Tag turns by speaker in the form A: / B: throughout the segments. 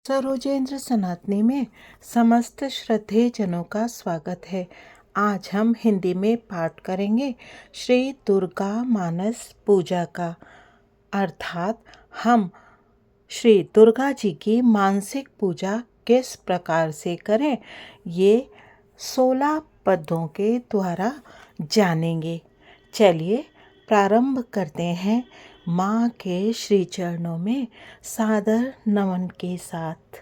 A: सरोजेंद्र सनातनी में समस्त श्रद्धेयजनों का स्वागत है। आज हम हिंदी में पाठ करेंगे श्री दुर्गा मानस पूजा का। अर्थात हम श्री दुर्गा जी की मानसिक पूजा किस प्रकार से करें, ये 16 पदों के द्वारा जानेंगे। चलिए प्रारंभ करते हैं माँ के श्री चरणों में सादर नमन के साथ।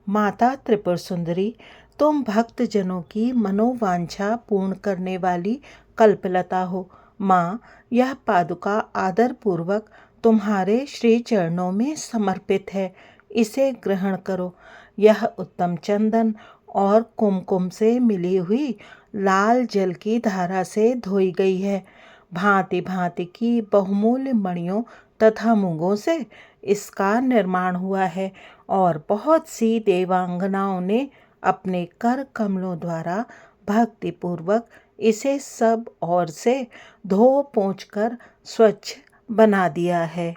A: माता त्रिपुर सुंदरी, तुम भक्त जनों की मनोवांछा पूर्ण करने वाली कल्पलता हो। माँ, यह पादुका आदर पूर्वक तुम्हारे श्री चरणों में समर्पित है, इसे ग्रहण करो। यह उत्तम चंदन और कुमकुम से मिली हुई लाल जल की धारा से धोई गई है। भांति भांति की बहुमूल्य मणियों तथा मूंगों से इसका निर्माण हुआ है और बहुत सी देवांगनाओं ने अपने कर कमलों द्वारा भक्तिपूर्वक इसे सब ओर से धो पोंछ कर स्वच्छ बना दिया है।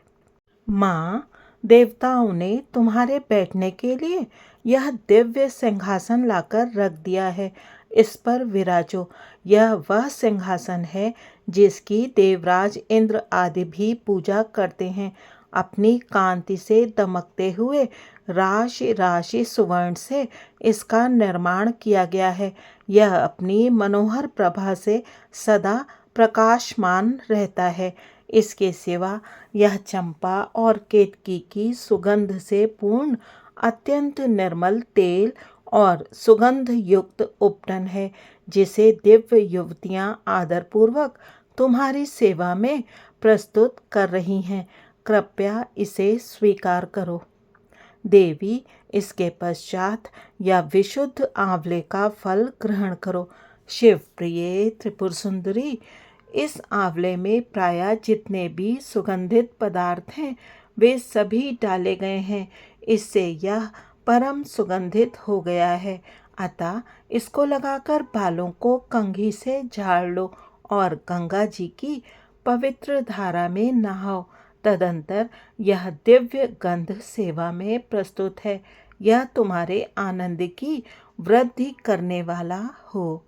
A: माँ, देवताओं ने तुम्हारे बैठने के लिए यह दिव्य सिंहासन लाकर रख दिया है, इस पर विराजो। यह वह सिंहासन है जिसकी देवराज इंद्र आदि भी पूजा करते हैं। अपनी कांति से दमकते हुए राशि राशि सुवर्ण से इसका निर्माण किया गया है। यह अपनी मनोहर प्रभा से सदा प्रकाशमान रहता है। इसके सिवा यह चंपा और केतकी की सुगंध से पूर्ण अत्यंत निर्मल तेल और सुगंध युक्त उपटन है, जिसे दिव्य युवतियां आदरपूर्वक तुम्हारी सेवा में प्रस्तुत कर रही हैं। कृपया इसे स्वीकार करो। देवी, इसके पश्चात या विशुद्ध आंवले का फल ग्रहण करो। शिव प्रिय त्रिपुर सुंदरी, इस आंवले में प्रायः जितने भी सुगंधित पदार्थ हैं वे सभी डाले गए हैं। इससे यह परम सुगंधित हो गया है। अतः इसको लगाकर बालों को कंघी से झाड़ लो और गंगा जी की पवित्र धारा में नहाओ। तदंतर यह दिव्य गंध सेवा में प्रस्तुत है। यह तुम्हारे आनंद की वृद्धि करने वाला हो।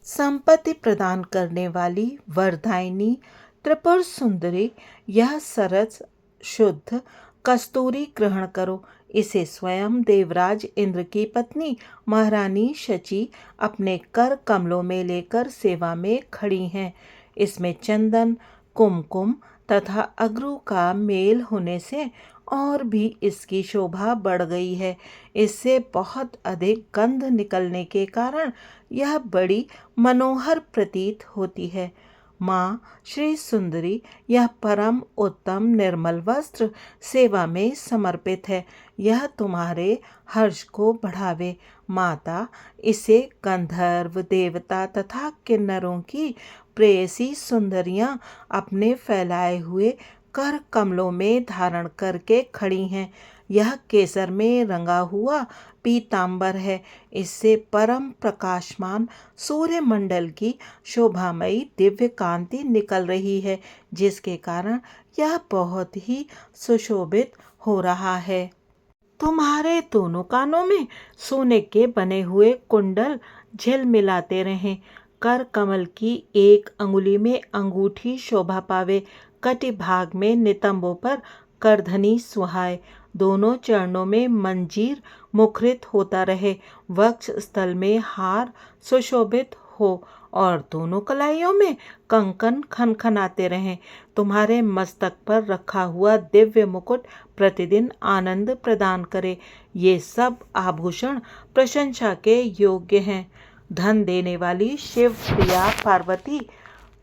A: संपत्ति प्रदान करने वाली वरदायिनी त्रिपुर सुंदरी, यह सरस शुद्ध कस्तूरी ग्रहण करो। इसे स्वयं देवराज इंद्र की पत्नी महारानी शची अपने कर कमलों में लेकर सेवा में खड़ी हैं। इसमें चंदन, कुमकुम तथा अगरू का मेल होने से और भी इसकी शोभा बढ़ गई है। इससे बहुत अधिक गंध निकलने के कारण यह बड़ी मनोहर प्रतीत होती है। माँ श्री सुंदरी, यह परम उत्तम निर्मल वस्त्र सेवा में समर्पित है। यह तुम्हारे हर्ष को बढ़ावे। माता, इसे गंधर्व देवता तथा किन्नरों की प्रेयसी सुंदरियां अपने फैलाए हुए कर कमलों में धारण करके खड़ी हैं। यह केसर में रंगा हुआ पीतांबर है। इससे परम प्रकाशमान सूर्यमंडल की शोभामयी दिव्य कांति निकल रही है, जिसके कारण यह बहुत ही सुशोभित हो रहा है। तुम्हारे दोनों कानों में सोने के बने हुए कुंडल झिलमिलाते रहें। कर कमल की एक अंगुली में अंगूठी शोभा पावे। कटि भाग में नितंबों पर करधनी सुहाए। दोनों चरणों में मंजीर मुखरित होता रहे। वक्ष स्थल में हार सुशोभित हो और दोनों कलाइयों में कंकन खनखनाते रहें। तुम्हारे मस्तक पर रखा हुआ दिव्य मुकुट प्रतिदिन आनंद प्रदान करे। ये सब आभूषण प्रशंसा के योग्य हैं। धन देने वाली शिव प्रिया पार्वती,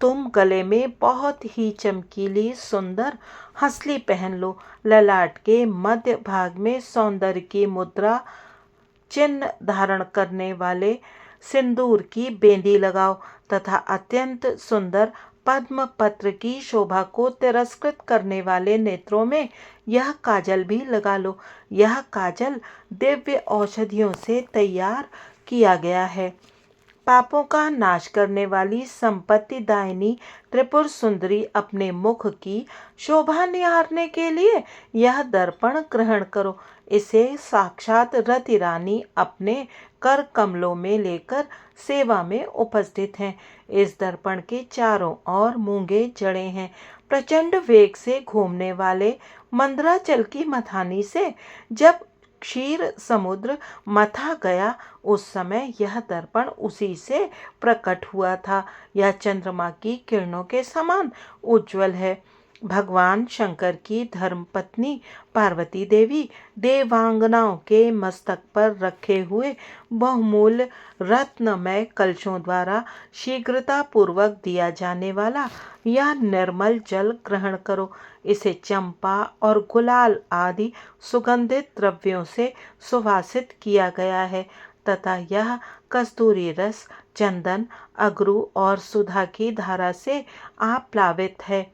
A: तुम गले में बहुत ही चमकीली सुंदर हंसली पहन लो। ललाट के मध्य भाग में सौंदर्य की मुद्रा चिन्ह धारण करने वाले सिंदूर की बेंदी लगाओ तथा अत्यंत सुंदर पद्म पत्र की शोभा को तिरस्कृत करने वाले नेत्रों में यह काजल भी लगा लो। यह काजल दिव्य औषधियों से तैयार किया गया है। पापों का नाश करने वाली संपत्ति दायिनी त्रिपुर सुंदरी, अपने मुख की शोभा निहारने के लिए यह दर्पण ग्रहण करो। इसे साक्षात रति रानी अपने कर कमलों में लेकर सेवा में उपस्थित हैं। इस दर्पण के चारों ओर मूंगे जड़े हैं। प्रचंड वेग से घूमने वाले मंदराचल की मथानी से जब क्षीर समुद्र मथा गया, उस समय यह दर्पण उसी से प्रकट हुआ था। यह चंद्रमा की किरणों के समान उज्जवल है। भगवान शंकर की धर्मपत्नी पार्वती देवी देवांगनाओं के मस्तक पर रखे हुए बहुमूल्य रत्नमय कलशों द्वारा शीघ्रता पूर्वक दिया जाने वाला यह निर्मल जल ग्रहण करो। इसे चंपा और गुलाल आदि सुगंधित द्रव्यों से सुवासित किया गया है तथा यह कस्तूरी रस, चंदन, अगरू और सुधा की धारा से आप्लावित है।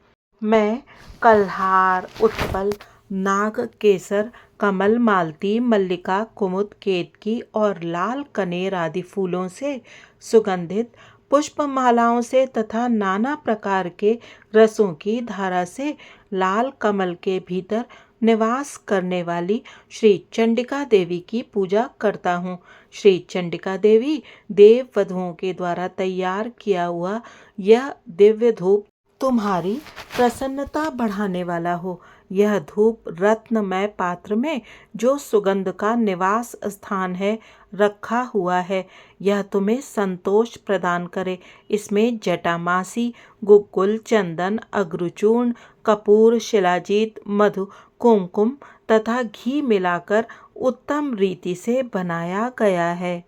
A: मैं कल्हार, उत्पल, नाग केसर, कमल, मालती, मल्लिका, कुमुद, केतकी और लाल कनेर आदि फूलों से सुगंधित पुष्पमालाओं से तथा नाना प्रकार के रसों की धारा से लाल कमल के भीतर निवास करने वाली श्री चंडिका देवी की पूजा करता हूँ। श्री चंडिका देवी देव वधुओं के द्वारा तैयार किया हुआ यह दिव्य धूप तुम्हारी प्रसन्नता बढ़ाने वाला हो। यह धूप रत्नमय पात्र में जो सुगंध का निवास स्थान है रखा हुआ है, यह तुम्हें संतोष प्रदान करे। इसमें जटामासी, गुग्गुल, चंदन, अग्रुचूर्ण, कपूर, शिलाजीत, मधु, कुमकुम तथा घी मिलाकर उत्तम रीति से बनाया गया है।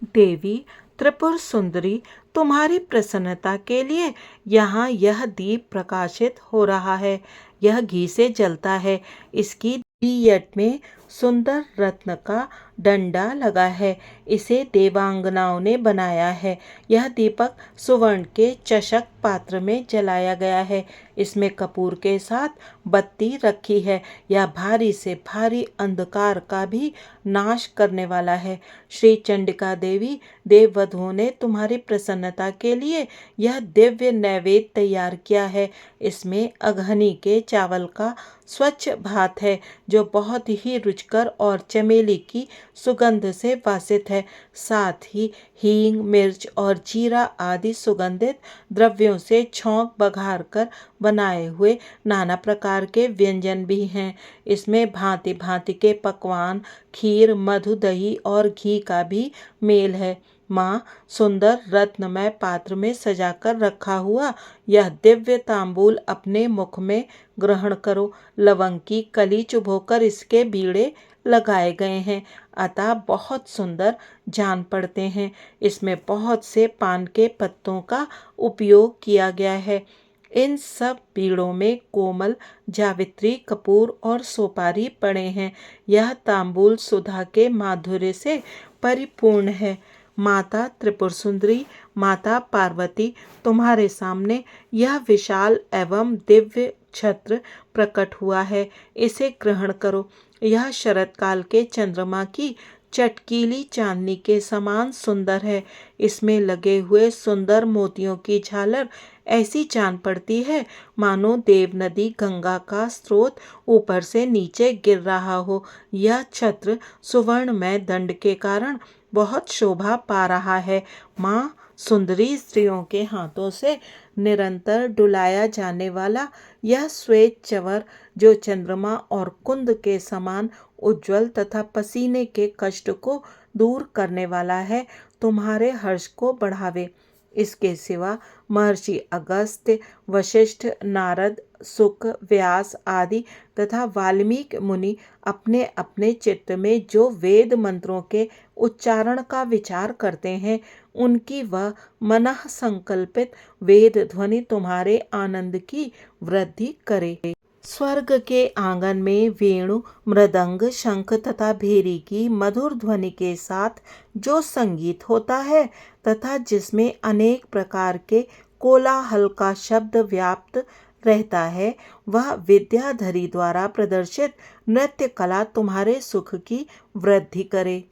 A: देवी त्रिपुर सुंदरी, तुम्हारी प्रसन्नता के लिए यहाँ यह दीप प्रकाशित हो रहा है। यह घी से जलता है। इसकी दियट में सुंदर रत्न का डंडा लगा है। इसे देवांगनाओं ने बनाया है। यह दीपक सुवर्ण के चषक पात्र में जलाया गया है। इसमें कपूर के साथ बत्ती रखी है। यह भारी से भारी अंधकार का भी नाश करने वाला है। श्री चंडिका देवी देववधुओं ने तुम्हारी प्रसन्नता के लिए यह दिव्य नैवेद्य तैयार किया है। इसमें अघनी के चावल का स्वच्छ भात है जो बहुत ही रुचिकर और चमेली की सुगंध से वासित है। साथ ही हींग, मिर्च और जीरा आदि सुगंधित द्रव्यों से छौंक बघार कर बनाए हुए नाना प्रकार के व्यंजन भी हैं। इसमें भांति भांति के पकवान, खीर, मधु, दही और घी का भी मेल है। माँ, सुंदर रत्नमय पात्र में सजाकर रखा हुआ यह दिव्य तांबूल अपने मुख में ग्रहण करो। लवंग की कली चुभोकर इसके बीड़े लगाए गए हैं, अतः बहुत सुंदर जान पड़ते हैं। इसमें बहुत से पान के पत्तों का उपयोग किया गया है। इन सब बीड़ों में कोमल जावित्री, कपूर और सोपारी पड़े हैं। यह तांबूल सुधा के माधुर्य से परिपूर्ण है। माता त्रिपुर सुंदरी, माता पार्वती, तुम्हारे सामने यह विशाल एवं दिव्य छत्र प्रकट हुआ है। इसे ग्रहण करो। यह शरतकाल के चंद्रमा की चटकीली चांदनी के समान सुंदर है। इसमें लगे हुए सुंदर मोतियों की झालर ऐसी जान पड़ती है मानो देव नदी गंगा का स्रोत ऊपर से नीचे गिर रहा हो। यह छत्र सुवर्णमय दंड के कारण बहुत शोभा पा रहा है। माँ, सुंदरी स्त्रियों के हाथों से निरंतर डुलाया जाने वाला यह श्वेत चंवर जो चंद्रमा और कुंद के समान उज्जवल तथा पसीने के कष्ट को दूर करने वाला है, तुम्हारे हर्ष को बढ़ावे। इसके सिवा महर्षि अगस्त्य, वशिष्ठ, नारद, सुक, व्यास आदि तथा वाल्मीकि मुनि अपने अपने चित्त में जो वेद मंत्रों के उच्चारण का विचार करते हैं, उनकी वह मनः संकल्पित वेद ध्वनि तुम्हारे आनंद की वृद्धि करे। स्वर्ग के आंगन में वेणु, मृदंग, शंख तथा भेरी की मधुर ध्वनि के साथ जो संगीत होता है तथा जिसमें अनेक प्रकार के कोलाहल का शब्द व्याप्त रहता है, वह विद्याधरी द्वारा प्रदर्शित नृत्य कला तुम्हारे सुख की वृद्धि करे।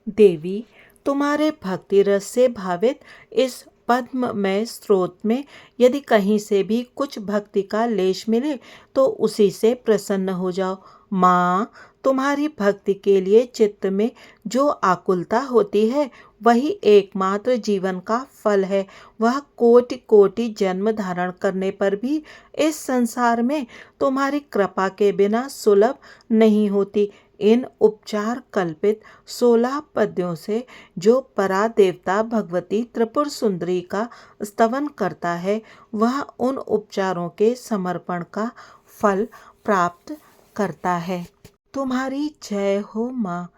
A: देवी, तुम्हारे भक्ति रस से भावित इस पद्ममय स्रोत में यदि कहीं से भी कुछ भक्ति का लेश मिले तो उसी से प्रसन्न हो जाओ। माँ, तुम्हारी भक्ति के लिए चित्त में जो आकुलता होती है वही एकमात्र जीवन का फल है। वह कोटि कोटि जन्म धारण करने पर भी इस संसार में तुम्हारी कृपा के बिना सुलभ नहीं होती। इन उपचार कल्पित 16 पद्यों से जो परा देवता भगवती त्रिपुर सुंदरी का स्तवन करता है वह उन उपचारों के समर्पण का फल प्राप्त करता है। तुम्हारी जय हो माँ।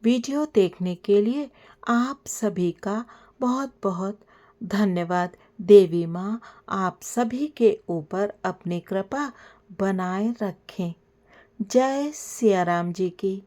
A: वीडियो देखने के लिए आप सभी का बहुत बहुत धन्यवाद। देवी माँ आप सभी के ऊपर अपनी कृपा बनाए रखें। जय सिया राम जी की।